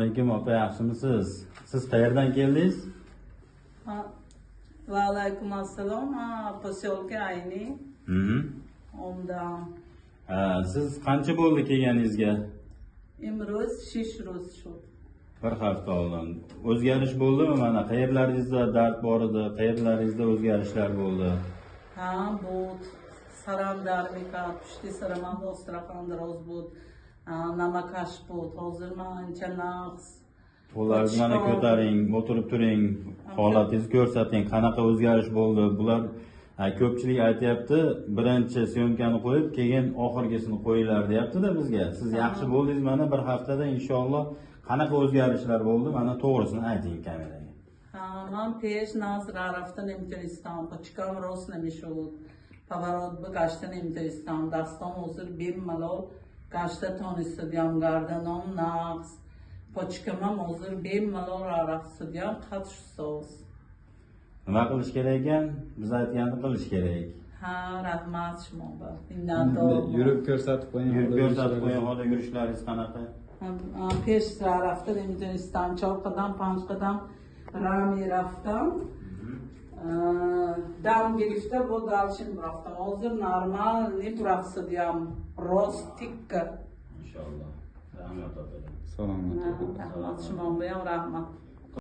Aleyküm opa, yaxshimisiz? Siz qayerdan keldingiz? Va alaykum assalom. Posyolka ayni. Ondan. Siz qancha bo'ldi kelganingizga? Imroz 6 roz shu. Bir hafta oldin. O'zgarish bo'ldimi? Mana qayerlaringizda dard bor edi, qayerlaringizda o'zgarishlar bo'ldi? Ha, bu Sarandarmika, pushti Saraman Ostraxandaroz bo'ldi. Namakash bo'ldi. Hozir men ancha naqs. Qo'llaringizni mana ko'taring, o'tirib turing, holatingizni ko'rsating, qanaqa o'zgarish bo'ldi? Bular ko'pchilik aytyapti, birinchi syomkani qo'yib, keyin oxirgisini qo'yinglar deyapti-da bizga. Siz yaxshi bo'ldingiz, mana bir haftada inshaalloh qanaqa o'zgarishlar bo'ldi? Mana to'g'risini ayting kameraga. Man pesh nazr raftan imtiristan, pochkam rost nemishud. Pavarot be gashtan imtiristan, dastam hozir bemalol gashta tonistudiam, gardanom naqs. Pochkamam hozir bemalol raftudiam, qatshsos. Nima qilish kerak ekan? Biz aytganini qilish kerak. Ha, rahmat shuma bor. Minnatdor. Yurib ko'rsatib qo'ying. Yurib ko'rsatib qo'ying, hozir yurishlaringiz qanaqa? Pesh raftan imtiristan, 4 qadam, 5 qadam rami raftam. Dam girishda bu dalshin raftam. Hozir normal nib raftudiam, rost tikka. Inshaalloh. Rahmat opa. Salomat. Rahmat shuma bor, rahmat.